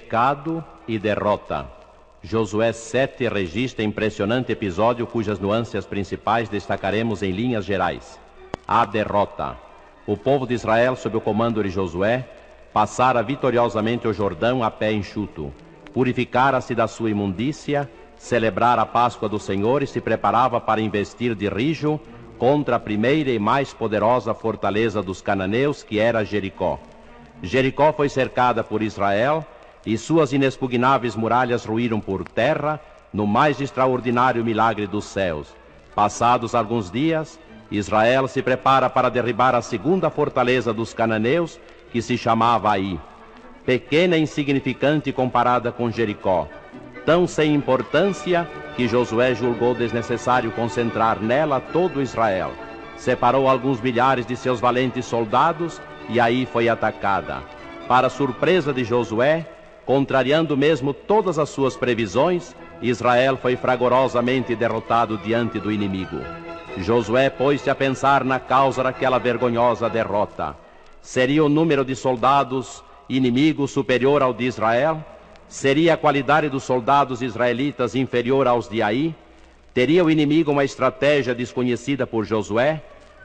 Pecado e derrota. Josué 7 registra impressionante episódio cujas nuances principais destacaremos em linhas gerais. A derrota. O povo de Israel, sob o comando de Josué, passara vitoriosamente o Jordão a pé enxuto, purificara-se da sua imundícia, celebrara a Páscoa do Senhor e se preparava para investir de rijo contra a primeira e mais poderosa fortaleza dos cananeus, que era Jericó. Jericó foi cercada por Israel e suas inexpugnáveis muralhas ruíram por terra no mais extraordinário milagre dos céus. Passados alguns dias, Israel se prepara para derribar a segunda fortaleza dos cananeus, que se chamava Ai. Pequena e insignificante comparada com Jericó, tão sem importância que Josué julgou desnecessário concentrar nela todo Israel. Separou alguns milhares de seus valentes soldados e Ai foi atacada. Para surpresa de Josué, contrariando mesmo todas as suas previsões, Israel foi fragorosamente derrotado diante do inimigo. Josué pôs-se a pensar na causa daquela vergonhosa derrota. Seria o número de soldados inimigos superior ao de Israel? Seria a qualidade dos soldados israelitas inferior aos de Ai? Teria o inimigo uma estratégia desconhecida por Josué?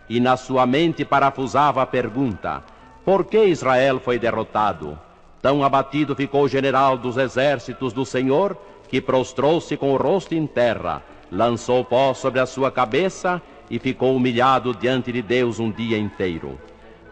E na sua mente parafusava a pergunta: por que Israel foi derrotado? Tão abatido ficou o general dos exércitos do Senhor, que prostrou-se com o rosto em terra, lançou pó sobre a sua cabeça e ficou humilhado diante de Deus um dia inteiro.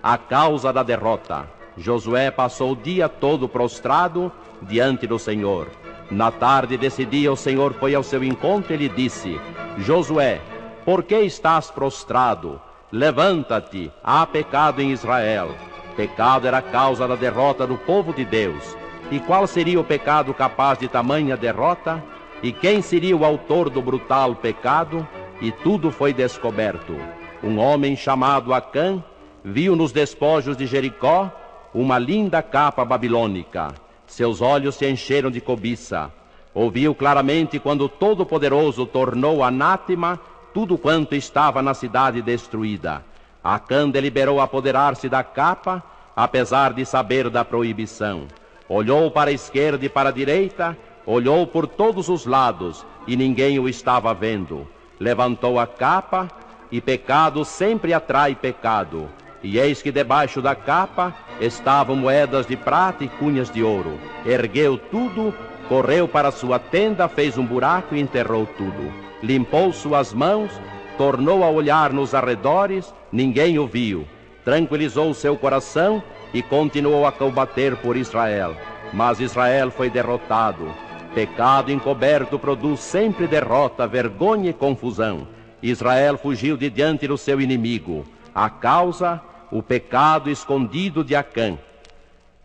A causa da derrota. Josué passou o dia todo prostrado diante do Senhor. Na tarde desse dia o Senhor foi ao seu encontro e lhe disse: Josué, por que estás prostrado? Levanta-te, há pecado em Israel. Pecado era a causa da derrota do povo de Deus. E qual seria o pecado capaz de tamanha derrota? E quem seria o autor do brutal pecado? E tudo foi descoberto. Um homem chamado Acã viu nos despojos de Jericó uma linda capa babilônica. Seus olhos se encheram de cobiça. Ouviu claramente quando o Todo-Poderoso tornou anátema tudo quanto estava na cidade destruída. Acã deliberou apoderar-se da capa, apesar de saber da proibição. Olhou para a esquerda e para a direita, olhou por todos os lados, e ninguém o estava vendo. Levantou a capa, e pecado sempre atrai pecado. E eis que debaixo da capa estavam moedas de prata e cunhas de ouro. Ergueu tudo, correu para sua tenda, fez um buraco e enterrou tudo. Limpou suas mãos, tornou a olhar nos arredores, ninguém o viu. Tranquilizou seu coração e continuou a combater por Israel. Mas Israel foi derrotado. Pecado encoberto produz sempre derrota, vergonha e confusão. Israel fugiu de diante do seu inimigo. A causa, o pecado escondido de Acã.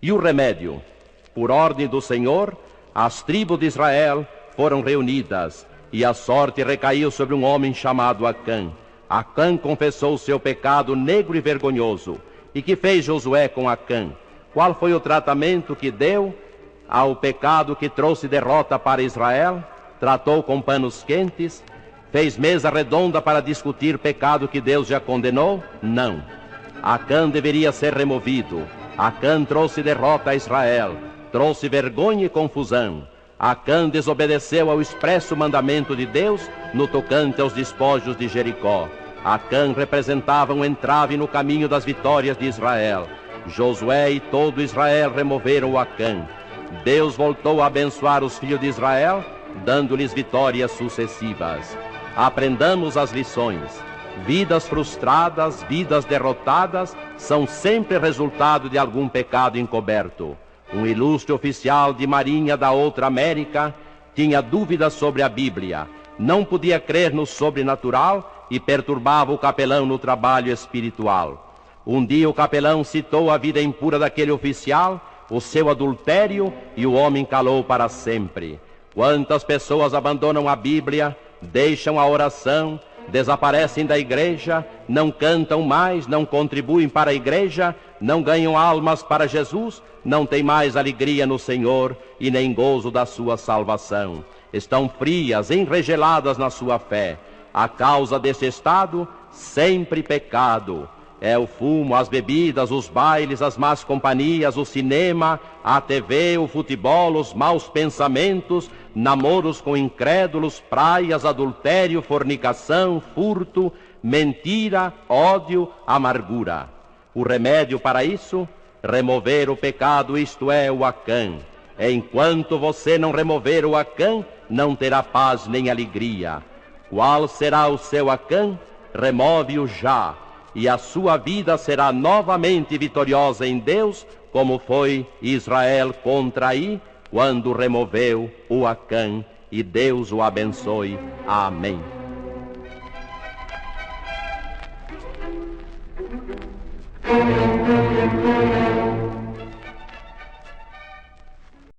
E o remédio? Por ordem do Senhor, as tribos de Israel foram reunidas, e a sorte recaiu sobre um homem chamado Acã. Acã confessou seu pecado negro e vergonhoso. E que fez Josué com Acã? Qual foi o tratamento que deu ao pecado que trouxe derrota para Israel? Tratou com panos quentes? Fez mesa redonda para discutir pecado que Deus já condenou? Não. Acã deveria ser removido. Acã trouxe derrota a Israel, trouxe vergonha e confusão. Acã desobedeceu ao expresso mandamento de Deus no tocante aos despojos de Jericó. Acã representava um entrave no caminho das vitórias de Israel. Josué e todo Israel removeram o Acã. Deus voltou a abençoar os filhos de Israel, dando-lhes vitórias sucessivas. Aprendamos as lições. Vidas frustradas, vidas derrotadas, são sempre resultado de algum pecado encoberto. Um ilustre oficial de marinha da outra América tinha dúvidas sobre a Bíblia. Não podia crer no sobrenatural e perturbava o capelão no trabalho espiritual. Um dia o capelão citou a vida impura daquele oficial, o seu adultério, e o homem calou para sempre. Quantas pessoas abandonam a Bíblia, deixam a oração, desaparecem da igreja, não cantam mais, não contribuem para a igreja, não ganham almas para Jesus, não têm mais alegria no Senhor e nem gozo da sua salvação. Estão frias, enregeladas na sua fé. A causa desse estado, sempre pecado. É o fumo, as bebidas, os bailes, as más companhias, o cinema, a TV, o futebol, os maus pensamentos, namoros com incrédulos, praias, adultério, fornicação, furto, mentira, ódio, amargura. O remédio para isso? Remover o pecado, isto é, o Acã. Enquanto você não remover o Acã, não terá paz nem alegria. Qual será o seu Acã? Remove-o já, e a sua vida será novamente vitoriosa em Deus, como foi Israel contra Ai, quando removeu o Acã, e Deus o abençoe. Amém.